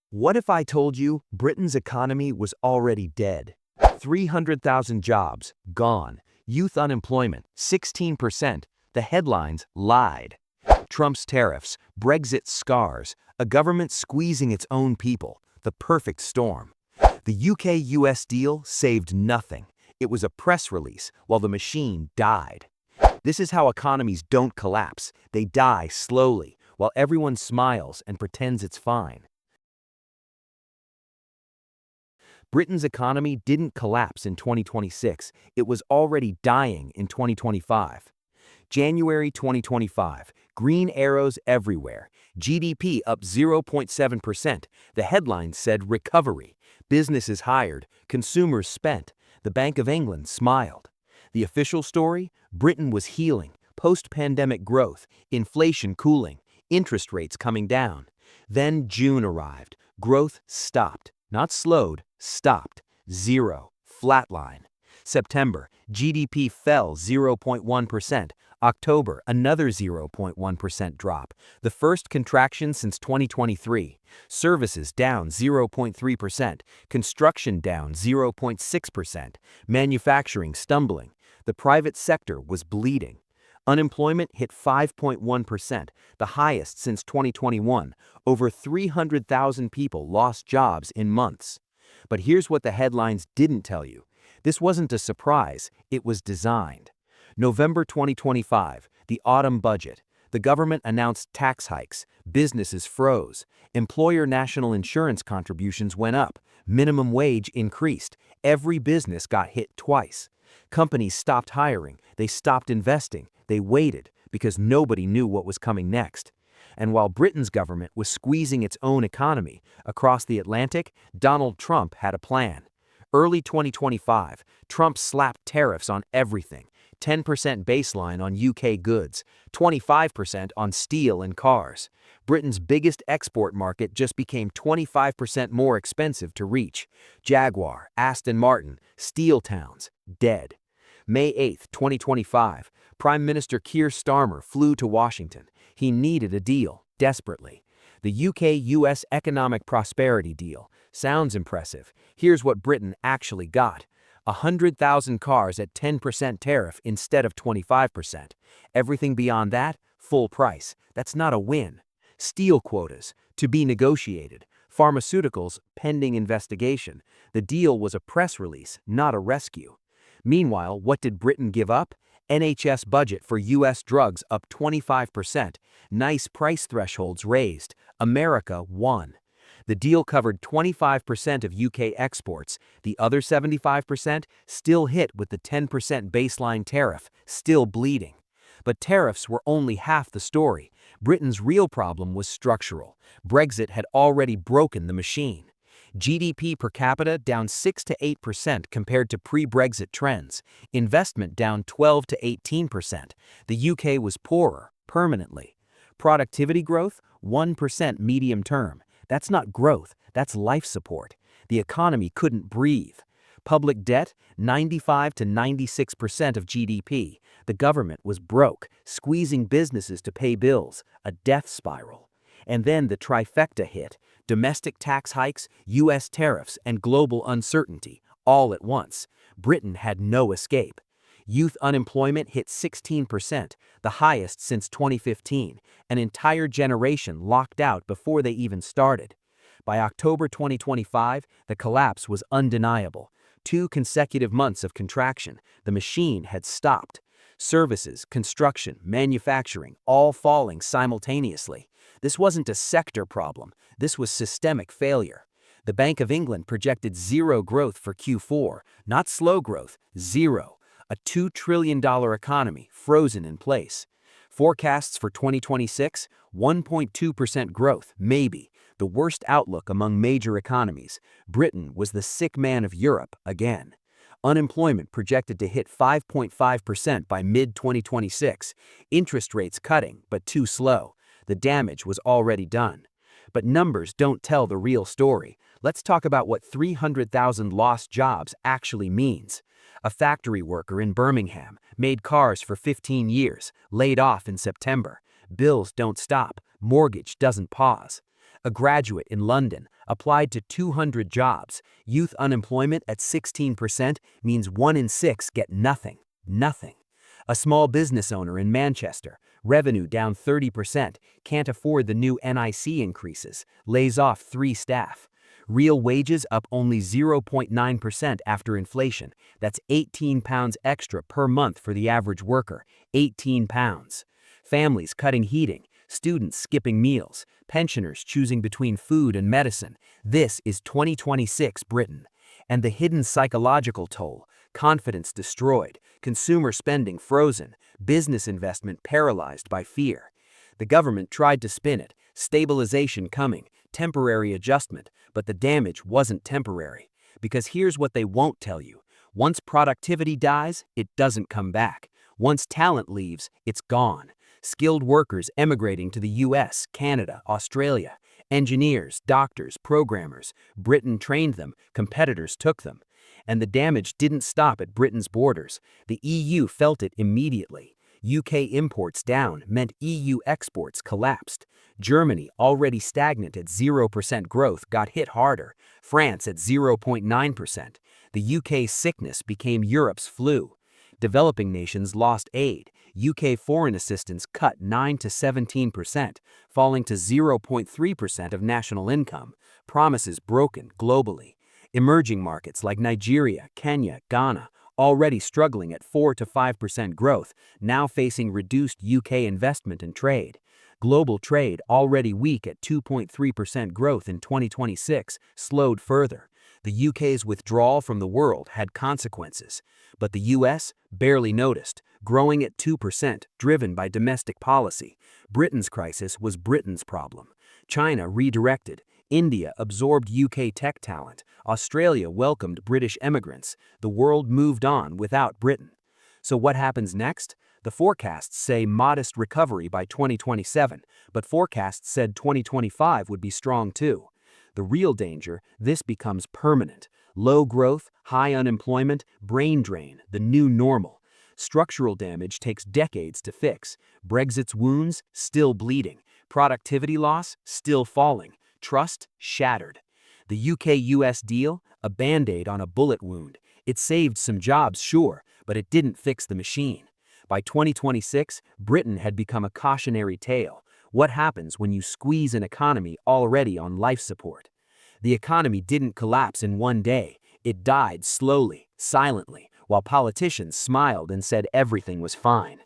What if I told you Britain's economy was already dead? 300,000 jobs, gone. Youth unemployment, 16%. The headlines lied. Trump's tariffs, Brexit scars, a government squeezing its own people, the perfect storm. The UK-US deal saved nothing. It was a press release while the machine died. This is how economies don't collapse. They die slowly, while everyone smiles and pretends it's fine. Britain's economy didn't collapse in 2026, it was already dying in 2025. January 2025, green arrows everywhere, GDP up 0.7%. The headlines said recovery, businesses hired, consumers spent. The Bank of England smiled. The official story? Britain was healing, post-pandemic growth, inflation cooling, interest rates coming down. Then June arrived, growth stopped. Not slowed, stopped. Zero. Flatline. September, GDP fell 0.1%. October, another 0.1% drop. The first contraction since 2023. Services down 0.3%. Construction down 0.6%. Manufacturing stumbling. The private sector was bleeding. Unemployment hit 5.1%, the highest since 2021. Over 300,000 people lost jobs in months. But here's what the headlines didn't tell you. This wasn't a surprise, it was designed. November 2025, the autumn budget. The government announced tax hikes, businesses froze, employer national insurance contributions went up, minimum wage increased, every business got hit twice. Companies stopped hiring, they stopped investing, they waited because nobody knew what was coming next. And while Britain's government was squeezing its own economy, across the Atlantic, Donald Trump had a plan. Early 2025, Trump slapped tariffs on everything, 10% baseline on UK goods, 25% on steel and cars. Britain's biggest export market just became 25% more expensive to reach. Jaguar, Aston Martin, steel towns, dead. May 8, 2025, Prime Minister Keir Starmer flew to Washington. He needed a deal, desperately. The UK-US economic prosperity deal. Sounds impressive. Here's what Britain actually got. 100,000 cars at 10% tariff instead of 25%. Everything beyond that, full price. That's not a win. Steel quotas, to be negotiated. Pharmaceuticals, pending investigation. The deal was a press release, not a rescue. Meanwhile, what did Britain give up? NHS budget for US drugs up 25%. Nice price thresholds raised. America won. The deal covered 25% of UK exports. The other 75% still hit with the 10% baseline tariff, still bleeding. But tariffs were only half the story. Britain's real problem was structural. Brexit had already broken the machine. GDP per capita down 6 to 8% compared to pre-Brexit trends. Investment down 12 to 18%. The UK was poorer, permanently. Productivity growth, 1% medium term. That's not growth, that's life support. The economy couldn't breathe. Public debt, 95 to 96% of GDP. The government was broke, squeezing businesses to pay bills, a death spiral. And then the trifecta hit. Domestic tax hikes, US tariffs, and global uncertainty, all at once. Britain had no escape. Youth unemployment hit 16%, the highest since 2015, an entire generation locked out before they even started. By October 2025, the collapse was undeniable. 2 consecutive months of contraction, the machine had stopped. Services, construction, manufacturing, all falling simultaneously. This wasn't a sector problem, this was systemic failure. The Bank of England projected zero growth for Q4, not slow growth, zero. A $2 trillion economy frozen in place. Forecasts for 2026, 1.2% growth, maybe. The worst outlook among major economies. Britain was the sick man of Europe again. Unemployment projected to hit 5.5% by mid-2026. Interest rates cutting, but too slow. The damage was already done. But numbers don't tell the real story. Let's talk about what 300,000 lost jobs actually means. A factory worker in Birmingham made cars for 15 years, laid off in September. Bills don't stop, mortgage doesn't pause. A graduate in London applied to 200 jobs. Youth unemployment at 16% means 1 in 6 get nothing. Nothing. A small business owner in Manchester, revenue down 30%, can't afford the new NIC increases, lays off 3 staff. Real wages up only 0.9% after inflation. That's £18 extra per month for the average worker. £18. Families cutting heating, students skipping meals, pensioners choosing between food and medicine. This is 2026 Britain. And the hidden psychological toll: confidence destroyed, consumer spending frozen, business investment paralyzed by fear. The government tried to spin it, stabilization coming, temporary adjustment, but the damage wasn't temporary. Because here's what they won't tell you. Once productivity dies, it doesn't come back. Once talent leaves, it's gone. Skilled workers emigrating to the US, Canada, Australia. Engineers, doctors, programmers. Britain trained them, competitors took them. And the damage didn't stop at Britain's borders. The EU felt it immediately. UK imports down meant EU exports collapsed. Germany, already stagnant at 0% growth, got hit harder. France at 0.9%. The UK's sickness became Europe's flu. Developing nations lost aid. UK foreign assistance cut 9 to 17%, falling to 0.3% of national income. Promises broken globally. Emerging markets like Nigeria, Kenya, Ghana, already struggling at 4 to 5% growth, now facing reduced UK investment and trade. Global trade, already weak at 2.3% growth in 2026, slowed further. The UK's withdrawal from the world had consequences, but the US barely noticed, growing at 2%, driven by domestic policy. Britain's crisis was Britain's problem. China redirected. India absorbed UK tech talent. Australia welcomed British immigrants. The world moved on without Britain. So what happens next? The forecasts say modest recovery by 2027, but forecasts said 2025 would be strong too. The real danger: this becomes permanent. Low growth, high unemployment, brain drain, the new normal. Structural damage takes decades to fix. Brexit's wounds still bleeding. Productivity loss still falling. Trust shattered. The UK-US deal, a band-aid on a bullet wound. It saved some jobs, sure, but it didn't fix the machine. By 2026, Britain had become a cautionary tale. What happens when you squeeze an economy already on life support? The economy didn't collapse in one day. It died slowly, silently, while politicians smiled and said everything was fine.